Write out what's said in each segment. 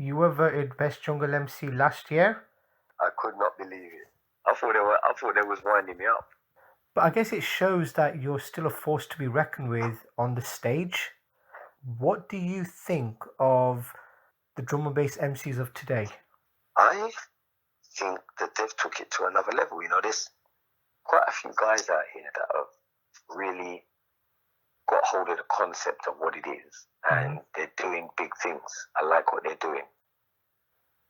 You were voted Best Jungle MC last year, I could not believe it. I thought they was winding me up. but I guess it shows that you're still a force to be reckoned with on the stage. What do you think of the drum and bass MCs of today? I think that they've took it to another level. There's quite a few guys out here that have really got hold of the concept of what it is, and they're doing big things. I like what they're doing.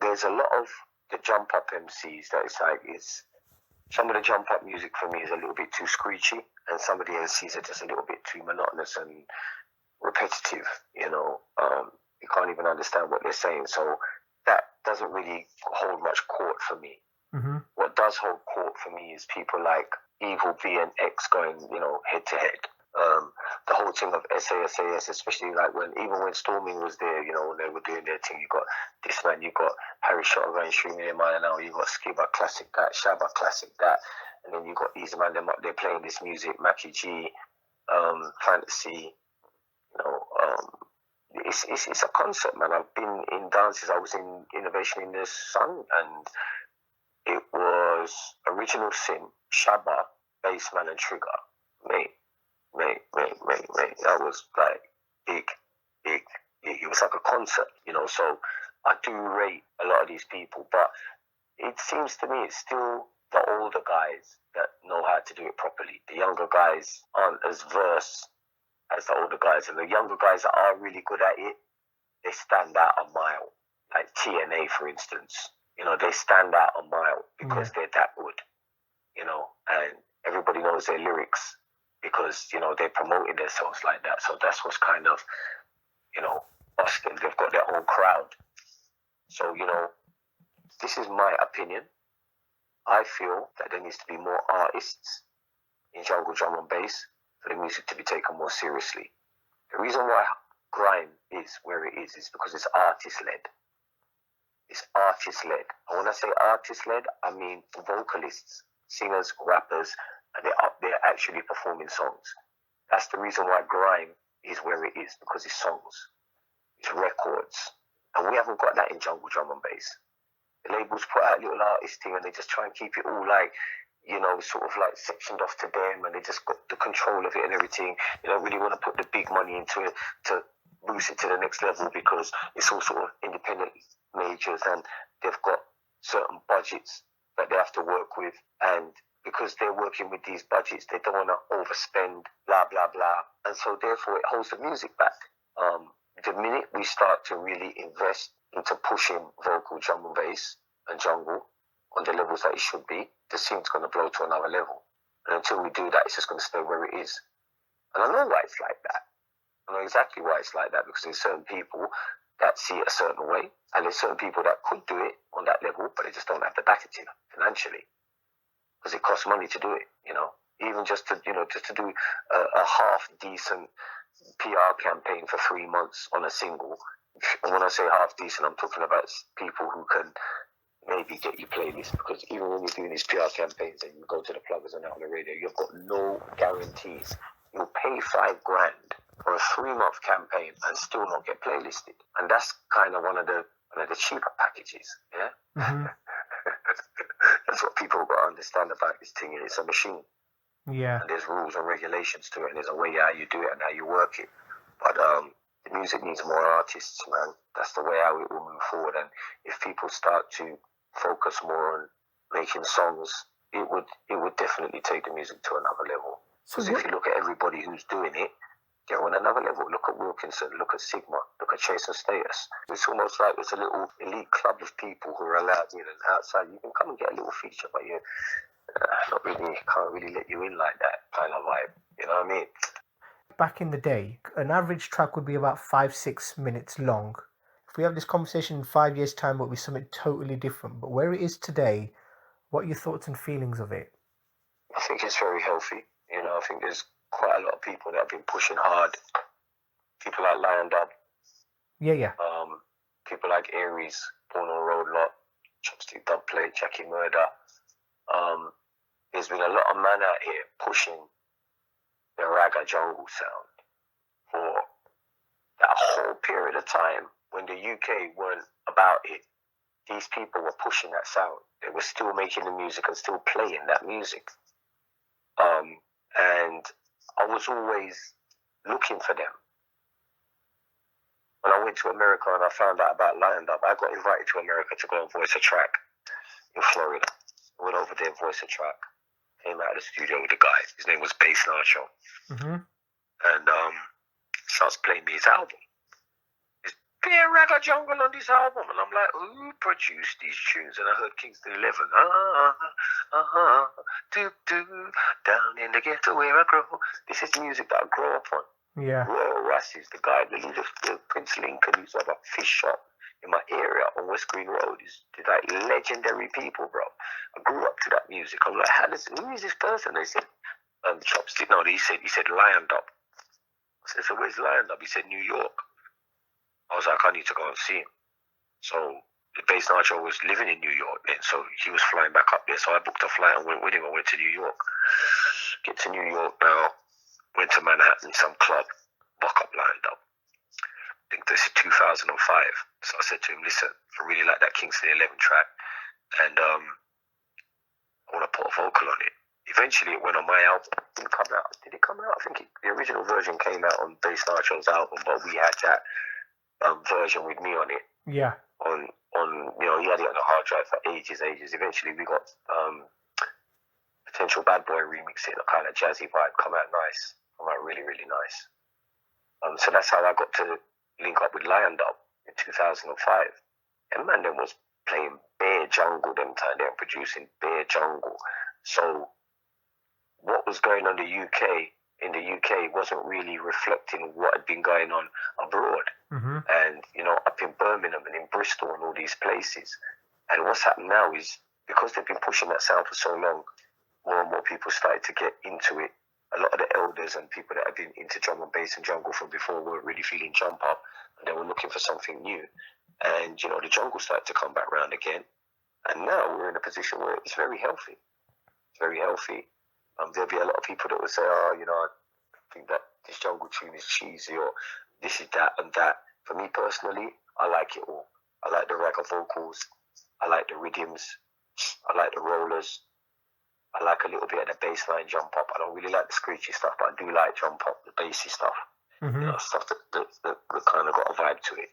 There's a lot of the jump up MCs that it's some of the jump up music for me is a little bit too screechy, and some of the MCs are just a little bit too monotonous and repetitive. You can't even understand what they're saying. So that doesn't really hold much court for me. Mm-hmm. What does hold court for me is people like Evil B and X going, head to head. The whole thing of SAS, especially like when Storming was there, when they were doing their thing, you got this man, you got Harry Shotter going streaming in mine now, you got Skibber classic that, Shabba classic that, and then you got these man them up there playing this music, Mackie G, Fantasy, it's a concept, man. I've been in dances. I was in Innovation in the Sun, and it was Original Sin, Shabba, Bassman, and Trigger. Mate. That was like big. It was like a concert, So I do rate a lot of these people, but it seems to me it's still the older guys that know how to do it properly. The younger guys aren't as versed as the older guys, and the younger guys that are really good at it, they stand out a mile. Like TNA, for instance, they stand out a mile because they're that good, and everybody knows their lyrics because, they're promoting themselves like that. So that's what's kind of, Austin, they've got their own crowd. So, this is my opinion. I feel that there needs to be more artists in jungle drum and bass for the music to be taken more seriously. The reason why grime is where it is because it's artist-led. It's artist-led. And when I say artist-led, I mean vocalists, singers, rappers, and they're up there actually performing songs. That's the reason why grime is where it is, because it's songs, it's records. And we haven't got that in jungle drum and bass. The labels put out little artist thing and they just try and keep it all like, sort of like sectioned off to them, and they just got the control of it and everything. They don't really want to put the big money into it to boost it to the next level because it's all sort of independent majors and they've got certain budgets that they have to work with, and because they're working with these budgets, they don't want to overspend, blah, blah, blah. And so therefore it holds the music back. The minute we start to really invest into pushing vocal drum and bass and jungle on the levels that it should be, the scene's going to blow to another level. And until we do that, it's just going to stay where it is. And I know why it's like that. I know exactly why it's like that, because there's certain people that see it a certain way, and there's certain people that could do it on that level, but they just don't have the backing financially, because it costs money to do it. Even just to do a half decent PR campaign for 3 months on a single. And when I say half decent, I'm talking about people who can maybe get you playlists, because even when you're doing these PR campaigns and you go to the pluggers and out on the radio, you've got no guarantees. You'll pay $5,000 for a 3-month campaign and still not get playlisted. And that's kind of one of the cheaper packages, yeah? Mm-hmm. That's what people got to understand about this thing. It's a machine. Yeah. And there's rules and regulations to it, and there's a way how you do it and how you work it. But the music needs more artists, man. That's the way how it will move forward. And if people start to focus more on making songs, it would definitely take the music to another level. Because if you look at everybody who's doing it, they're on another level. Look at Wilkinson, look at Sigma, look at Chase and Status. It's almost like it's a little elite club of people who are allowed in, and outside you can come and get a little feature, but you can't really let you in like that kind of vibe. You know what I mean? Back in the day, an average track would be about 5-6 minutes long. If we have this conversation in 5 years' time, it will be something totally different. But where it is today, what are your thoughts and feelings of it? I think it's very healthy. I think there's quite a lot of people that have been pushing hard. People like Lion Dub. Yeah. People like Aries, Born on Road Lot, Chopstick Dubplate, Jackie Murder. There's been a lot of man out here pushing the ragga jungle sound for that whole period of time. when the UK weren't about it, these people were pushing that sound. They were still making the music and still playing that music. And I was always looking for them. When I went to America and I found out about Lion Dub, I got invited to America to go and voice a track in Florida. I went over there, voice a track, came out of the studio with a guy. His name was Bass Nacho. And starts playing me his album. There's Beer Ragga Jungle on this album. And I'm like, who produced these tunes? And I heard Kingston 11. Down in the ghetto where I grow. This is music that I grew up on. Yeah. Royal Russ is the guy, the leader of Prince Lincoln, who's got a fish shop in my area on West Green Road. Is like legendary people, bro. I grew up to that music. I'm like, who is this person? They said, Chopstick. No, he said Lion Dub. I said, so where's Lion Dub? He said, New York. I was like, I need to go and see him. So the Bass Nacho was living in New York then, so he was flying back up there. So I booked a flight and went with him. I went to New York. Get to New York now. Went to Manhattan, some club, buck up Lion Dub. I think this is 2005. So I said to him, listen, I really like that Kingston 11 track, and I want to put a vocal on it. Eventually, it went on my album. It didn't come out. Did it come out? I think the original version came out on Bass Nacho's album, but we had that version with me on it. Yeah. On he had it on a hard drive for ages. Eventually, we got Potential Bad Boy remixing, a kind of jazzy vibe, come out nice. Really, really nice. So that's how I got to link up with Lion Dub in 2005. And man, then was playing bare jungle them time there and producing bare jungle. So what was going on in the UK wasn't really reflecting what had been going on abroad. And, up in Birmingham and in Bristol and all these places. And what's happened now is, because they've been pushing that sound for so long, more and more people started to get into it. A lot of the elders and people that have been into drum and bass and jungle from before weren't really feeling jump up, and they were looking for something new. And, the jungle started to come back round again. And now we're in a position where it's very healthy. It's very healthy. There'll be a lot of people that will say, I think that this jungle tune is cheesy, or this is that and that. For me personally, I like it all. I like the ragga vocals. I like the rhythms. I like the rollers. I like a little bit of the bass line jump up. I don't really like the screechy stuff, but I do like jump up, the bassy stuff. Stuff that kind of got a vibe to it,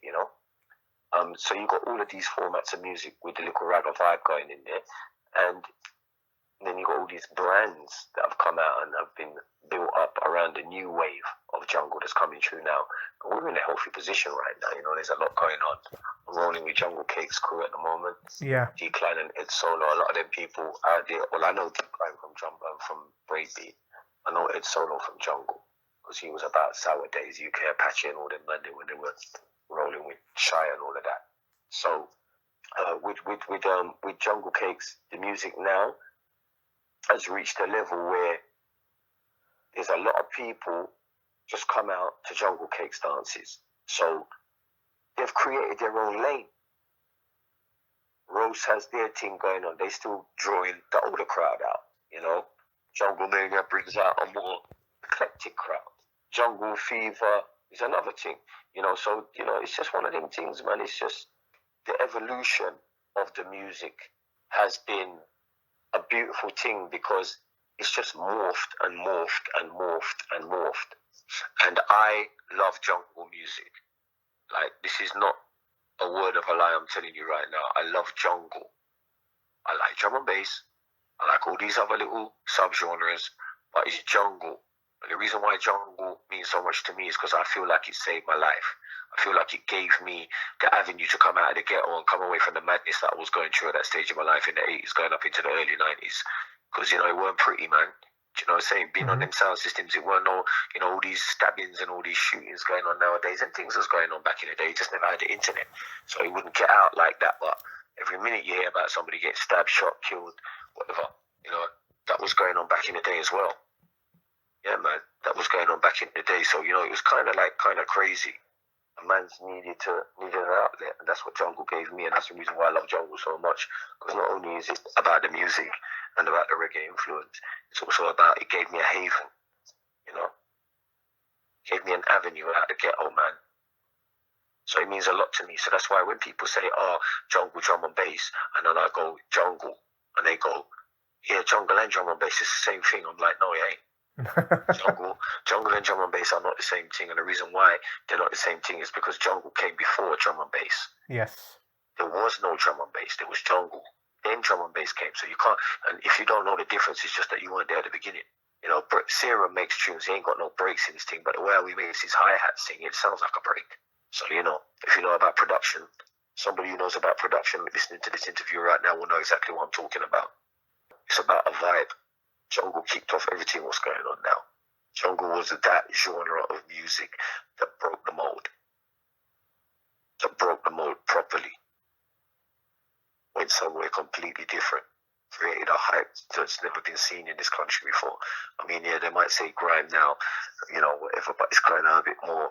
So you got all of these formats of music with the little ragga vibe going in there. And then you got all these brands that have come out and have been built up around the new wave of jungle that's coming through now. But we're in a healthy position right now. There's a lot going on. I'm rolling with Jungle Cake's crew at the moment. Yeah. Decline and Ed Solo. A lot of them people out there. Well, I know Decline from Breakbeat. I know Ed Solo from Jungle, because he was about Sour Days, UK Apache and all them man when they were rolling with Shy and all of that. So with Jungle Cakes, the music now has reached a level where there's a lot of people just come out to Jungle Cakes dances. So they've created their own lane. Rose has their thing going on. They still drawing the older crowd out, Jungle Mania brings out a more eclectic crowd. Jungle Fever is another thing, So, it's just one of them things, man. It's just the evolution of the music has been a beautiful thing, because it's just morphed and morphed and morphed and morphed. And I love jungle music. Like, this is not a word of a lie I'm telling you right now. I love jungle. I like drum and bass. I like all these other little subgenres, but it's jungle. And the reason why jungle means so much to me is because I feel like it saved my life. I feel like it gave me the avenue to come out of the ghetto and come away from the madness that I was going through at that stage of my life in the 80s, going up into the early 90s. Because, it weren't pretty, man. Do you know what I'm saying? Being on them sound systems, it weren't all, all these stabbings and all these shootings going on nowadays, and things was going on back in the day. You just never had the internet. So it wouldn't get out like that. But every minute you hear about somebody getting stabbed, shot, killed, whatever, that was going on back in the day as well. Yeah, man, that was going on back in the day. So, it was kind of crazy. A man's needed an outlet, and that's what jungle gave me, and that's the reason why I love jungle so much. Because not only is it about the music and about the reggae influence, it's also about, it gave me a haven, It gave me an avenue out the ghetto, man. So it means a lot to me. So that's why when people say, oh, jungle, drum and bass, and then I go, jungle, and they go, yeah, jungle and drum and bass is the same thing. I'm like, no, it ain't. Jungle and drum and bass are not the same thing. And the reason why they're not the same thing is because jungle came before drum and bass. Yes. There was no drum and bass. There was jungle. Then drum and bass came. So you can't, and if you don't know the difference, it's just that you weren't there at the beginning. You know, Sarah makes tunes. He ain't got no breaks in his thing, but the way he makes his hi-hat sing, it sounds like a break. So, you know, if you know about production, somebody who knows about production listening to this interview right now will know exactly what I'm talking about. It's about a vibe. Jungle kicked off everything what's going on now. Jungle was that genre of music that broke the mold. That broke the mold properly. Went somewhere completely different. Created a hype that's never been seen in this country before. I mean, yeah, they might say grime now, you know, whatever, but it's kind of a bit more,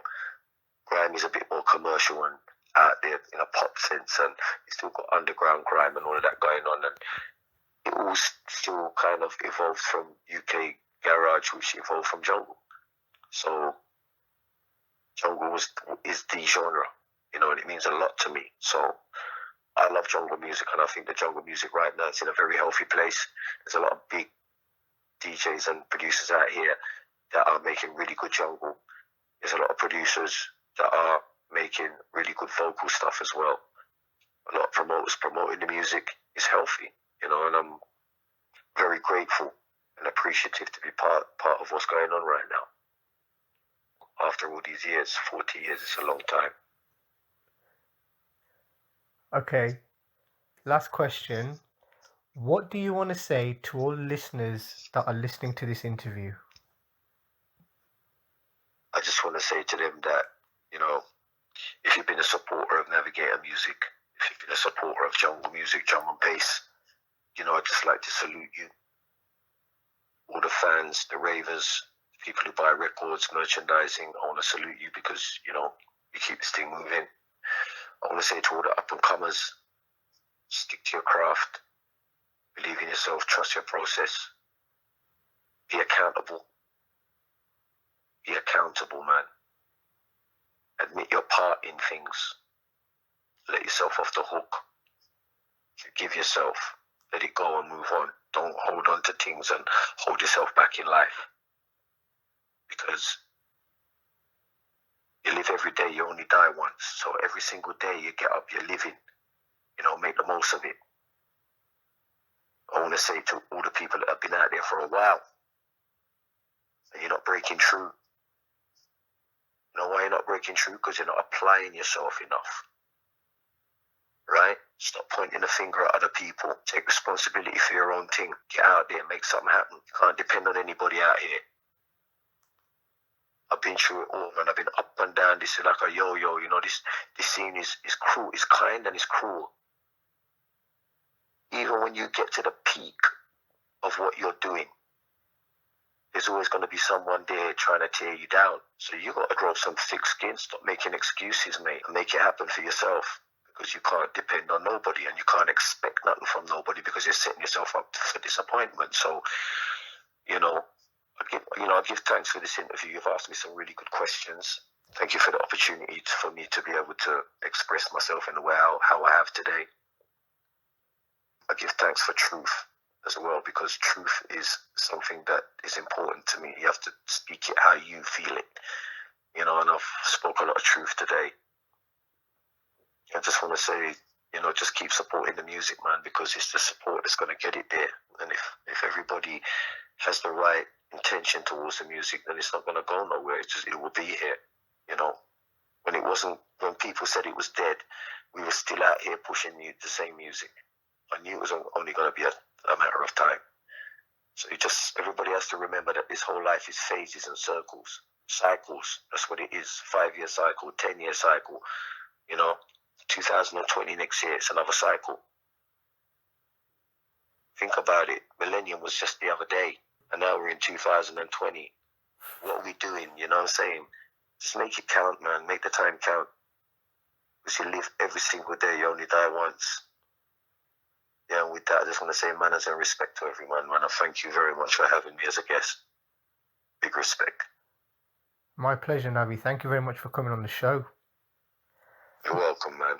grime is a bit more commercial and out there in a pop sense, and it's still got underground grime and all of that going on, and it all still kind of evolved from UK garage, which evolved from jungle. So jungle is the genre, you know, and it means a lot to me. So I love jungle music, and I think the jungle music right now is in a very healthy place. There's a lot of big DJs and producers out here that are making really good jungle. There's a lot of producers that are making really good vocal stuff as well. A lot of promoters promoting the music is healthy, you know, and I'm very grateful and appreciative to be part of what's going on right now. After all these years, 40 years, it's a long time. Okay, last question. What do you want to say to all listeners that are listening to this interview? I just want to say to them that, you know, if you've been a supporter of Navigator music, if you've been a supporter of jungle music, drum and bass, you know, I'd just like to salute you. All the fans, the ravers, people who buy records, merchandising, I want to salute you because, you know, you keep this thing moving. I want to say to all the up-and-comers, stick to your craft, believe in yourself, trust your process, be accountable. Be accountable, man. Admit your part in things. Let yourself off the hook. Forgive yourself. Let it go and move on. Don't hold on to things and hold yourself back in life. Because you live every day, you only die once. So every single day you get up, you're living. You know, make the most of it. I want to say to all the people that have been out there for a while, and you're not breaking through. You know why you're not breaking through? Because you're not applying yourself enough. Right? Stop pointing the finger at other people. Take responsibility for your own thing. Get out there and make something happen. You can't depend on anybody out here. I've been through it all, man. I've been up and down. This is like a yo-yo. You know, this scene is cruel. It's kind and it's cruel. Even when you get to the peak of what you're doing, there's always going to be someone there trying to tear you down. So you got to grow some thick skin. Stop making excuses, mate, and make it happen for yourself. Because you can't depend on nobody, and you can't expect nothing from nobody because you're setting yourself up for disappointment. So, you know, I give thanks for this interview. You've asked me some really good questions. Thank you for the opportunity for me to be able to express myself in the way how I have today. I give thanks for truth as well, because truth is something that is important to me. You have to speak it how you feel it, you know, and I've spoken a lot of truth today. I just want to say, you know, just keep supporting the music, man, because it's the support that's going to get it there. And if everybody has the right intention towards the music, then it's not going to go nowhere. It will be here, you know. When people said it was dead, we were still out here pushing the same music. I knew it was only going to be a matter of time. So everybody has to remember that this whole life is phases and circles, cycles. That's what it is. 5-year cycle, 10-year cycle, you know. 2020 next year, it's another cycle. Think about it. Millennium was just the other day, and now we're in 2020. What are we doing? You know what I'm saying? Just make it count, man. Make the time count. Because you live every single day. You only die once. Yeah, and with that, I just want to say manners and respect to everyone, man. I thank you very much for having me as a guest. Big respect. My pleasure, Navi. Thank you very much for coming on the show. You're welcome, man.